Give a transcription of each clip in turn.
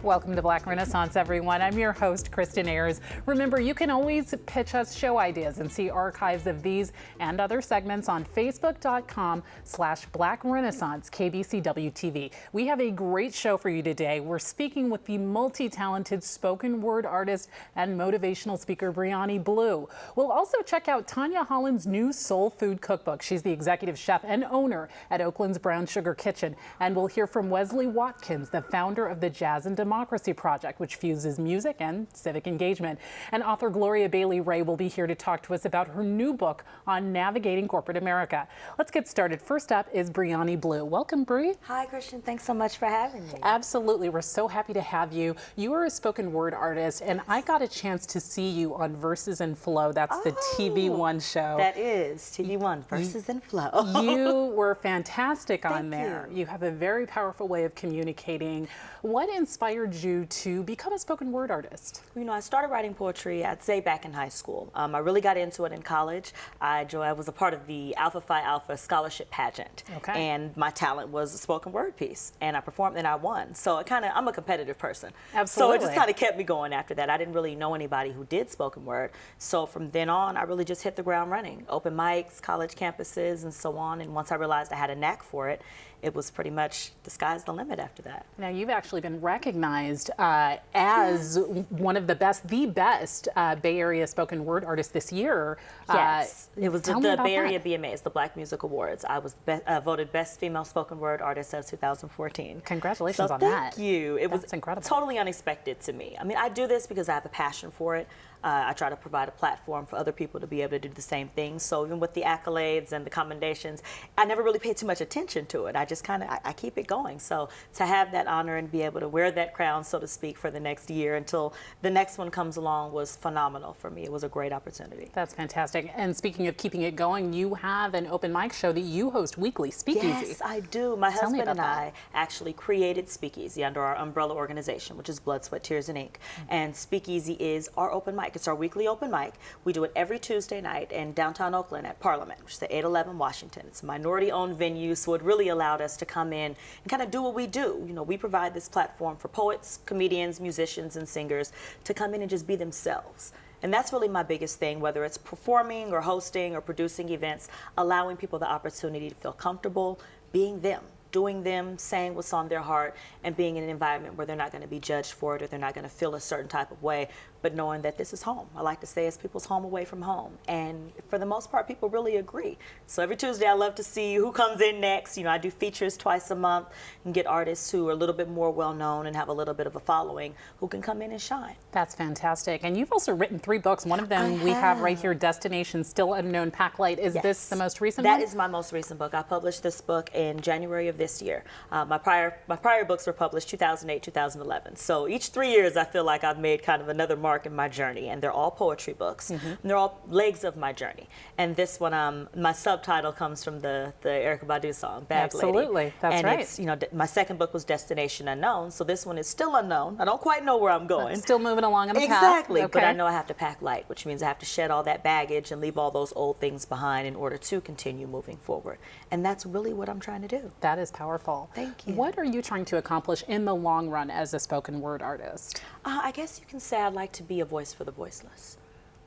Welcome to Black Renaissance, everyone. I'm your host, Kristen Ayers. Remember, you can always pitch us show ideas and see archives of these and other segments on facebook.com/Black Renaissance KBCW TV. We have a great show for you today. We're speaking with the multi-talented spoken word artist and motivational speaker, Brionni Blue. We'll also check out Tanya Holland's new soul food cookbook. She's the executive chef and owner at Oakland's Brown Sugar Kitchen. And we'll hear from Wesley Watkins, the founder of the Jazz and Democracy Project, which fuses music and civic engagement. And author Gloria Bailey-Rae will be here to talk to us about her new book on navigating corporate America. Let's get started. First up is Brionni Blue. Welcome, Bri. Hi, Christian. Thanks so much for having me. Absolutely. We're so happy to have you. You are a spoken word artist, and I got a chance to see you on Verses and Flow. That's the TV1 show. That is TV1, Verses and Flow. You were fantastic on there. You. You have a very powerful way of communicating. What inspired you to become a spoken word artist? You know, I started writing poetry, I'd say, back in high school. I really got into it in college. I was a part of the Alpha Phi Alpha scholarship pageant. Okay. And my talent was a spoken word piece. And I performed and I won. So I'm a competitive person. Absolutely. So it just kind of kept me going after that. I didn't really know anybody who did spoken word. So from then on, I really just hit the ground running. Open mics, college campuses, and so on. And once I realized I had a knack for it, it was pretty much the sky's the limit after that. Now, you've actually been recognized as one of the best Bay Area spoken word artists this year. Yes, it was the Bay Area that. BMAs, the Black Music Awards. I was voted Best Female Spoken Word Artist of 2014. Congratulations on that. Thank you. It That's was incredible. Totally unexpected to me. I mean, I do this because I have a passion for it. I try to provide a platform for other people to be able to do the same thing. So even with the accolades and the commendations, I never really paid too much attention to it. I just I keep it going. So to have that honor and be able to wear that crown, so to speak, for the next year until the next one comes along was phenomenal for me. It was a great opportunity. That's fantastic. And speaking of keeping it going, you have an open mic show that you host weekly, Speakeasy. Yes, I do. My husband and I actually created Speakeasy under our umbrella organization, which is Blood, Sweat, Tears, and Ink. And Speakeasy is our open mic. It's our weekly open mic. We do it every Tuesday night in downtown Oakland at Parliament, which is at 811 Washington. It's a minority-owned venue, so it really allowed us to come in and kind of do what we do. You know, we provide this platform for poets, comedians, musicians, and singers to come in and just be themselves. And that's really my biggest thing, whether it's performing or hosting or producing events, allowing people the opportunity to feel comfortable being them, doing them, saying what's on their heart, and being in an environment where they're not going to be judged for it or they're not going to feel a certain type of way, but knowing that this is home. I like to say it's people's home away from home. And for the most part, people really agree. So every Tuesday, I love to see who comes in next. You know, I do features twice a month and get artists who are a little bit more well-known and have a little bit of a following who can come in and shine. That's fantastic. And you've also written 3 books. One of them we have right here, Destination Still Unknown Packlight. Is this the most recent one? That is my most recent book. I published this book in January of this year. My prior books were published 2008, 2011. So each 3 years, I feel like I've made kind of another mark in my journey, and they're all poetry books. And they're all legs of my journey. And this one, my subtitle comes from the Erykah Badu song, Bag Lady. Absolutely, that's right. And it's, you know, my second book was Destination Unknown, so this one is still unknown. I don't quite know where I'm going. Still moving along on the path. Exactly, Okay. but I know I have to pack light, which means I have to shed all that baggage and leave all those old things behind in order to continue moving forward. And that's really what I'm trying to do. That is powerful. Thank you. What are you trying to accomplish in the long run as a spoken word artist? I guess you can say I'd like to be a voice for the voiceless.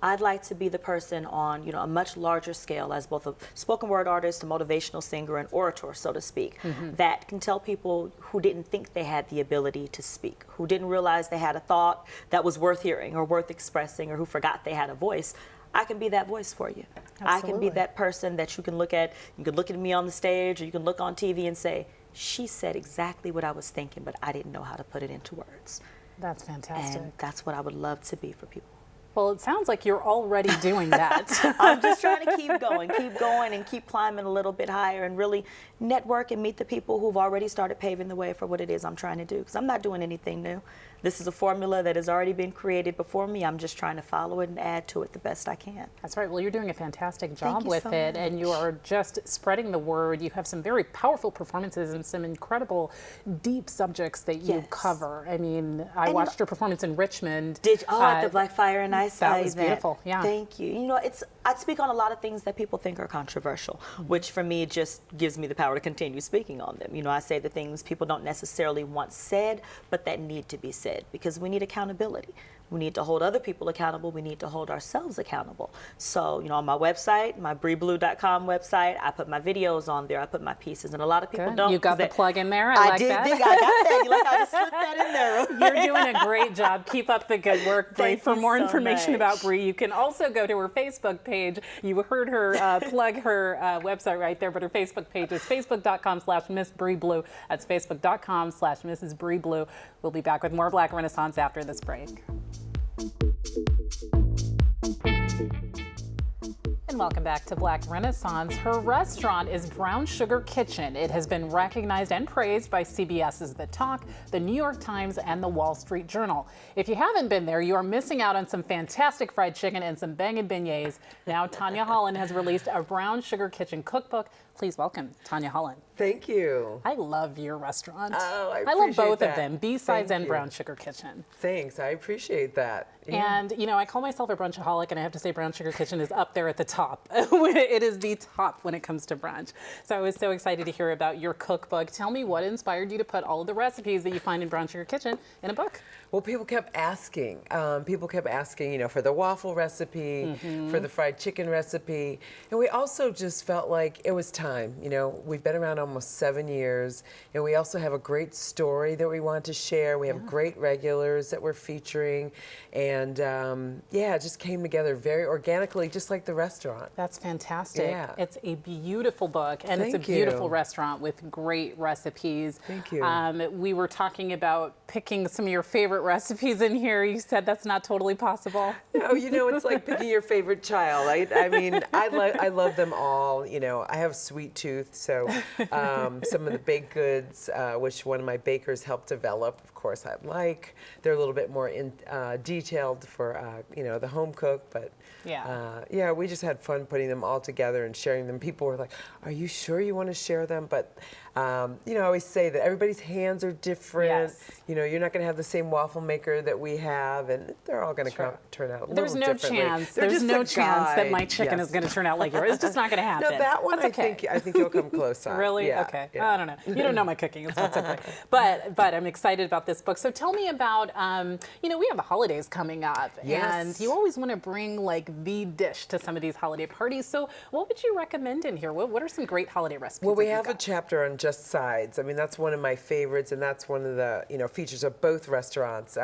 I'd like to be the person on, you know, a much larger scale as both a spoken word artist, a motivational singer, and orator, so to speak, that can tell people who didn't think they had the ability to speak, who didn't realize they had a thought that was worth hearing or worth expressing, or who forgot they had a voice. I can be that voice for you. Absolutely. I can be that person that you can look at. You can look at me on the stage, or you can look on TV and say, she said exactly what I was thinking, but I didn't know how to put it into words. That's fantastic. And that's what I would love to be for people. Well, it sounds like you're already doing that. I'm just trying to keep going and keep climbing a little bit higher and really network and meet the people who've already started paving the way for what it is I'm trying to do, because I'm not doing anything new. This is a formula that has already been created before me. I'm just trying to follow it and add to it the best I can. That's right. Well, you're doing a fantastic job you with so it, much. and you are just spreading the word. You have some very powerful performances and some incredible deep subjects that you Yes. cover. I mean, I watched your performance in Richmond. At the Black Fire and Ice say That was beautiful, yeah. Thank you. You know, I speak on a lot of things that people think are controversial, which for me just gives me the power to continue speaking on them. You know, I say the things people don't necessarily want said, but that need to be said because we need accountability. We need to hold other people accountable. We need to hold ourselves accountable. So, you know, on my website, my BreeBlue.com website, I put my videos on there. I put my pieces, and a lot of people don't. You got the plug in there. I like did. that. I got that. You like how I just slipped that in there? You're doing a great job. Keep up the good work, Bree. Thank For you more so information much. about Bree, you can also go to her Facebook page. You heard her plug her website right there, but her Facebook page is facebook.com/Miss Bree Blue. That's facebook.com/Mrs. Bree Blue. We'll be back with more Black Renaissance after this break. And welcome back to Black Renaissance. Her restaurant is Brown Sugar Kitchen. It has been recognized and praised by CBS's The Talk, the New York Times, and the Wall Street Journal. If you haven't been there, you are missing out on some fantastic fried chicken and some bangin' beignets. Now Tanya Holland has released a Brown Sugar Kitchen cookbook. Please welcome Tanya Holland. Thank you. I love your restaurant. Oh, I love both appreciate of that. them, B-Sides Thank and you. Brown Sugar Kitchen. Thanks, I appreciate that. Yeah. And, you know, I call myself a brunchaholic, and I have to say Brown Sugar Kitchen is up there at the top. It is the top when it comes to brunch. So I was so excited to hear about your cookbook. Tell me what inspired you to put all of the recipes that you find in Brown Sugar Kitchen in a book? Well, people kept asking. You know, for the waffle recipe, for the fried chicken recipe. And we also just felt like it was time. You know, we've been around almost 7 years, and we also have a great story that we want to share. We have great regulars that we're featuring. And yeah, it just came together very organically, just like the restaurant. That's fantastic. Yeah. It's a beautiful book, and it's a Thank you. beautiful restaurant with great recipes. Thank you. We were talking about picking some of your favorite recipes in here. You said that's not totally possible. No, you know, it's like picking your favorite child. I mean, I love them all. You know, I have a sweet tooth, so some of the baked goods, which one of my bakers helped develop, of course, I like. They're a little bit more detailed for, you know, the home cook, but yeah, we just had fun putting them all together and sharing them. People were like, "Are you sure you want to share them?" But you know, I always say that everybody's hands are different. Yes. You know, you're not going to have the same waffle maker that we have, and they're all going to turn out a There's little no differently. chance. They're There's just no a chance that my guide. chicken Yes. is going to turn out like yours. It's just not going to happen. No, that one That's okay. I think you'll come close on. Really? Yeah, Okay. yeah. I don't know. You don't know my cooking. It's not okay. But I'm excited about this book. So tell me about, you know, we have the holidays coming up, Yes. and you always want to bring like the dish to some of these holiday parties. So what would you recommend in here? What are some great holiday recipes? Well, we that you've have a got? chapter on just sides. I mean, that's one of my favorites, and that's one of the features of both restaurants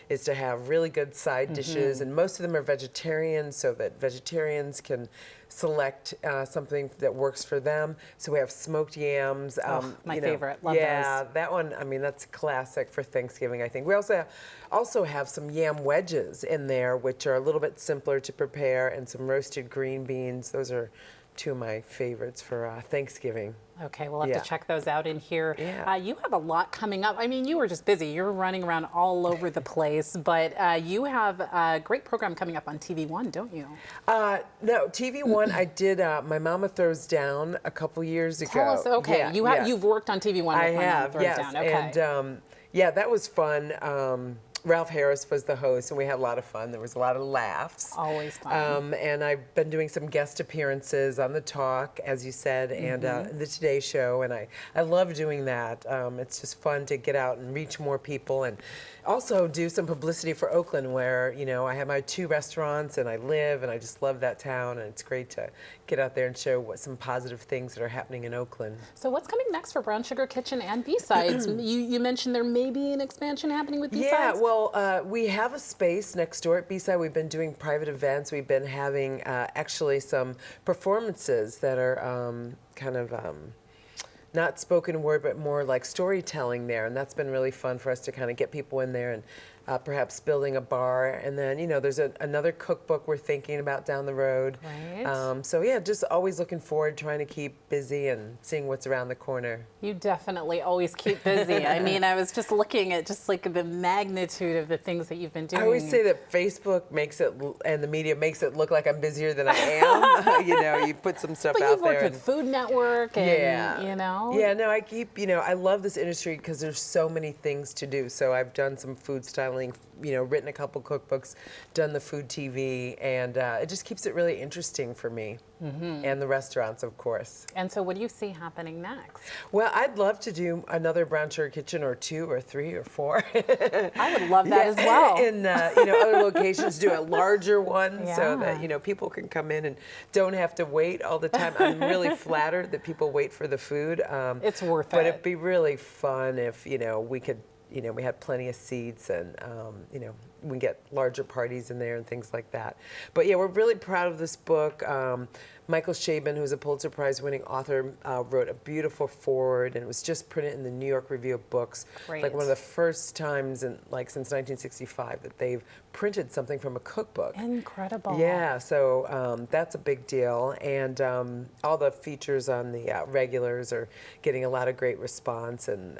is to have really good side dishes, and most of them are vegetarian, so that vegetarians can select something that works for them. So we have smoked yams. My favorite. Love yeah, those. that one. I mean, that's classic for Thanksgiving, I think. We also have some yam wedges in there, which are a little bit simpler to prepare, and some roasted green beans. Those are two of my favorites for Thanksgiving. Okay, we'll have Yeah. to check those out in here. Yeah. You have a lot coming up. I mean, you were just busy. You're running around all over the place, but you have a great program coming up on TV1, don't you? No, TV1. I did My Mama Throws Down a couple years ago. Tell us. Okay, Yeah, you've worked on TV1 with I My Mama have, Throws yes, Down. Okay. and yeah, that was fun. Ralph Harris was the host, and we had a lot of fun. There was a lot of laughs. Always fun. And I've been doing some guest appearances on The Talk, as you said, and the Today Show, and I love doing that. It's just fun to get out and reach more people, and also do some publicity for Oakland, where I have my 2 restaurants, and I live, and I just love that town, and it's great to get out there and show some positive things that are happening in Oakland. So what's coming next for Brown Sugar Kitchen and B-Sides? you mentioned there may be an expansion happening with B-Sides? Yeah, well, we have a space next door at B-Side. We've been doing private events. We've been having actually some performances that are not spoken word, but more like storytelling there. And that's been really fun for us to kind of get people in there and perhaps building a bar. And then, there's another cookbook we're thinking about down the road. Right. So yeah, just always looking forward, trying to keep busy and seeing what's around the corner. You definitely always keep busy. I mean, I was just looking at just like the magnitude of the things that you've been doing. I always say that Facebook makes it, and the media makes it look like I'm busier than I am. You put some stuff But out you've worked there. with Food Network and, Yeah, no, I keep, I love this industry because there's so many things to do. So I've done some food styling traveling, written a couple cookbooks, done the food TV, and it just keeps it really interesting for me. And the restaurants, of course. And so what do you see happening next? Well, I'd love to do another Brown Sugar Kitchen, or 2 or 3 or 4. I would love that as well. In other locations, do a larger one so Yeah. that people can come in and don't have to wait all the time. I'm really flattered that people wait for the food. It's worth but it. it'd be really fun if we could. We had plenty of seats, and we can get larger parties in there and things like that. But yeah, we're really proud of this book. Michael Chabon, who's a Pulitzer Prize-winning author, wrote a beautiful foreword, and it was just printed in the New York Review of Books. Great. Like one of the first times since 1965 that they've printed something from a cookbook. Incredible. Yeah, so that's a big deal, and all the features on the regulars are getting a lot of great response, and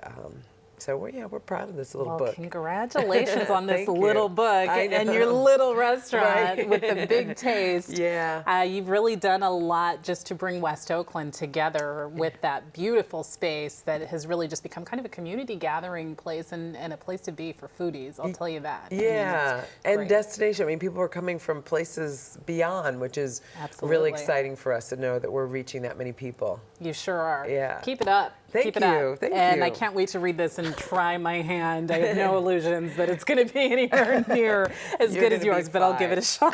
so we're proud of this little book. Congratulations on this Thank little you. book I and know. your little restaurant Right. with the big taste. Yeah. You've really done a lot just to bring West Oakland together with that beautiful space that has really just become kind of a community gathering place and a place to be for foodies. I'll tell you that. I mean, Yeah, it's and great. destination. I mean, people are coming from places beyond, which is Absolutely. really exciting for us to know that we're reaching that many people. You sure are. Yeah. Keep it up. Thank Keep it you. up. Thank and you. I can't wait to read this and try my hand. I have no illusions that it's going to be anywhere near as You're good as gonna be yours, but I'll give it a shot.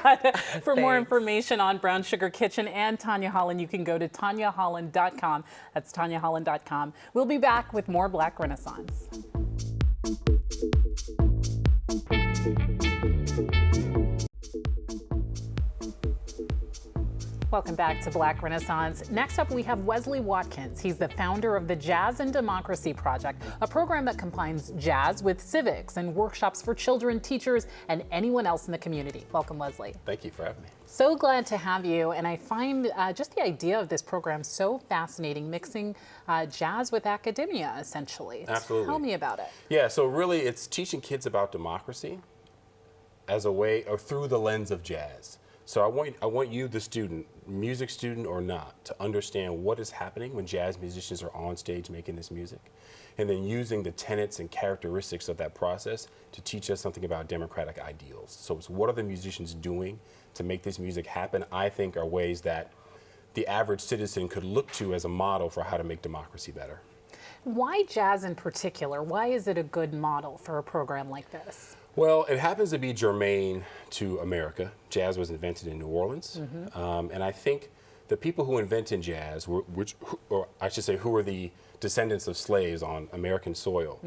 For more Thanks. information on Brown Sugar Kitchen and Tanya Holland, you can go to tanyaholland.com. That's tanyaholland.com. We'll be back with more Black Renaissance. Welcome back to Black Renaissance. Next up, we have Wesley Watkins. He's the founder of the Jazz and Democracy Project, a program that combines jazz with civics and workshops for children, teachers, and anyone else in the community. Welcome, Wesley. Thank you for having me. So glad to have you, and I find just the idea of this program so fascinating, mixing jazz with academia, essentially. Absolutely. Tell me about it. Yeah, so really it's teaching kids about democracy as a way, or through the lens of jazz. So I want you, the student, music student or not, to understand what is happening when jazz musicians are on stage making this music, and then using the tenets and characteristics of that process to teach us something about democratic ideals. So it's what are the musicians doing to make this music happen, I think are ways that the average citizen could look to as a model for how to make democracy better. Why jazz in particular? Why is it a good model for a program like this? Well, it happens to be germane to America. Jazz was invented in New Orleans. And I think the people who invented jazz, who were the descendants of slaves on American soil,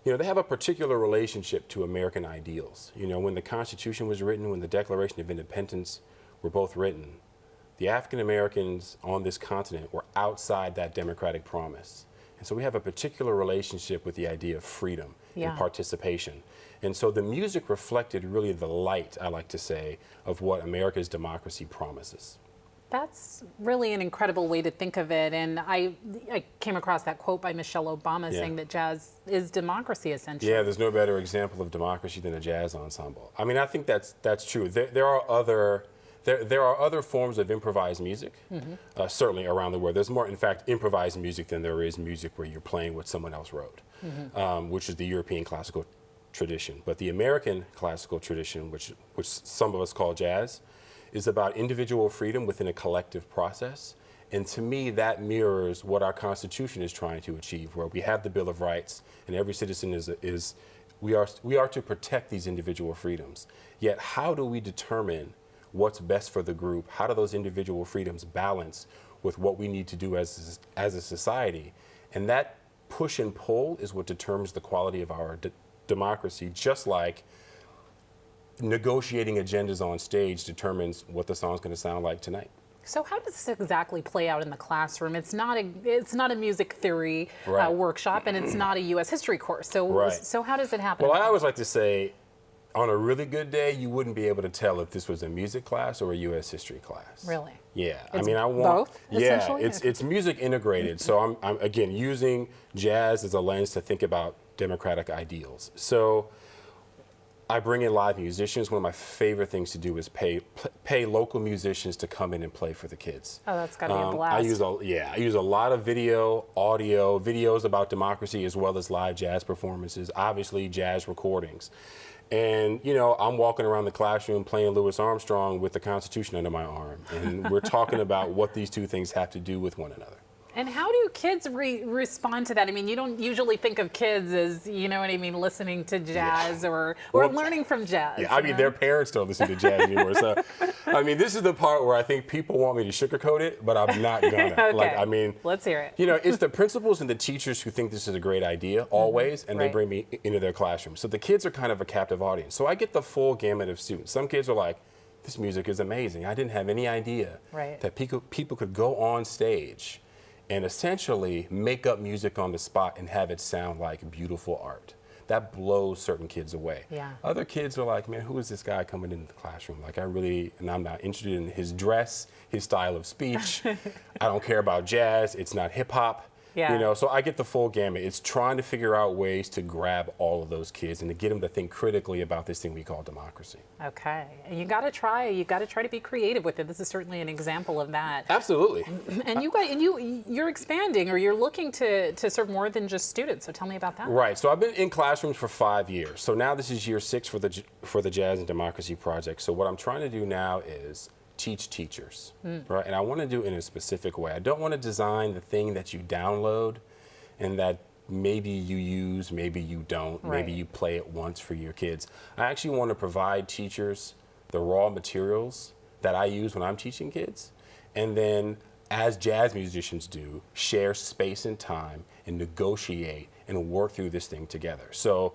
they have a particular relationship to American ideals. When the Constitution was written, when the Declaration of Independence were both written, the African Americans on this continent were outside that democratic promise. And so we have a particular relationship with the idea of freedom and participation. And so the music reflected really the light, I like to say, of what America's democracy promises. That's really an incredible way to think of it. And I came across that quote by Michelle Obama saying that jazz is democracy, essentially. Yeah, there's no better example of democracy than a jazz ensemble. I mean, I think that's true. There are other forms of improvised music, certainly around the world. There's more, in fact, improvised music than there is music where you're playing what someone else wrote, which is the European classical tradition. But the American classical tradition, which some of us call jazz, is about individual freedom within a collective process. And to me, that mirrors what our Constitution is trying to achieve, where we have the Bill of Rights, and every citizen we are to protect these individual freedoms. Yet, how do we determine what's best for the group? How do those individual freedoms balance with what we need to do as a society? And that push and pull is what determines the quality of our democracy, just like negotiating agendas on stage determines what the song's going to sound like tonight. So how does this exactly play out in the classroom? It's not a music theory workshop, and it's not a U.S. history course. So how does it happen? Well, I always like to say, on a really good day, you wouldn't be able to tell if this was a music class or a U.S. history class. Really? Yeah. It's I want both, Yeah, essentially? it's music integrated. So I'm again using jazz as a lens to think about democratic ideals. So I bring in live musicians. One of my favorite things to do is pay local musicians to come in and play for the kids. Oh, that's got to be a blast. I use a lot of video, audio, videos about democracy, as well as live jazz performances, obviously jazz recordings. And, you know, I'm walking around the classroom playing Louis Armstrong with the Constitution under my arm. And we're talking about what these two things have to do with one another. And how do kids respond to that? I mean, you don't usually think of kids as, you know what I mean, listening to jazz or learning from jazz. Yeah, I mean, their parents don't listen to jazz anymore. So, I mean, this is the part where I think people want me to sugarcoat it, but I'm not gonna. Okay. Like, I mean, let's hear it. You know, it's the principals and the teachers who think this is a great idea always, and they Right. bring me into their classroom. So the kids are kind of a captive audience. So I get the full gamut of students. Some kids are like, this music is amazing. I didn't have any idea Right. that people could go on stage and essentially make up music on the spot and have it sound like beautiful art. That blows certain kids away. Yeah. Other kids are like, man, who is this guy coming into the classroom? Like, and I'm not interested in his dress, his style of speech. I don't care about jazz. It's not hip hop. Yeah. You know, so I get the full gamut. It's trying to figure out ways to grab all of those kids and to get them to think critically about this thing we call democracy. Okay. And you got to try to be creative with it. This is certainly an example of that. Absolutely. And you're expanding, or you're looking to serve more than just students. So tell me about that. Right. So I've been in classrooms for 5 years. So now this is year 6 for the Jazz and Democracy Project. So what I'm trying to do now is teach teachers, right? And I want to do it in a specific way. I don't want to design the thing that you download and that maybe you use, maybe you don't, maybe Right. you play it once for your kids. I actually want to provide teachers the raw materials that I use when I'm teaching kids, and then, as jazz musicians do, share space and time and negotiate and work through this thing together. So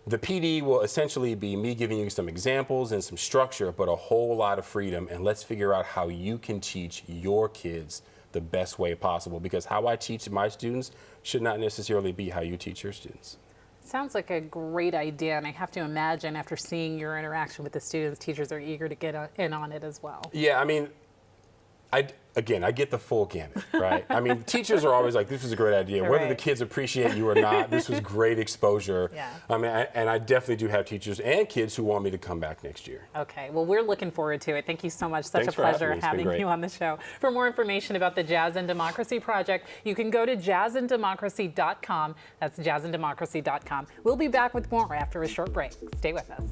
the PD will essentially be me giving you some examples and some structure, but a whole lot of freedom, and let's figure out how you can teach your kids the best way possible, because how I teach my students should not necessarily be how you teach your students. Sounds like a great idea, and I have to imagine after seeing your interaction with the students, teachers are eager to get in on it as well. Yeah, I mean, I get the full gamut, right? I mean, teachers are always like, this was a great idea. Whether the Right. kids appreciate you or not, this was great exposure. Yeah. I mean, and I definitely do have teachers and kids who want me to come back next year. Okay, well, we're looking forward to it. Thank you so much. Such Thanks a for having pleasure me. It's been having great. you on the show. For more information about the Jazz and Democracy Project, you can go to jazzanddemocracy.com. That's jazzanddemocracy.com. We'll be back with more after a short break. Stay with us.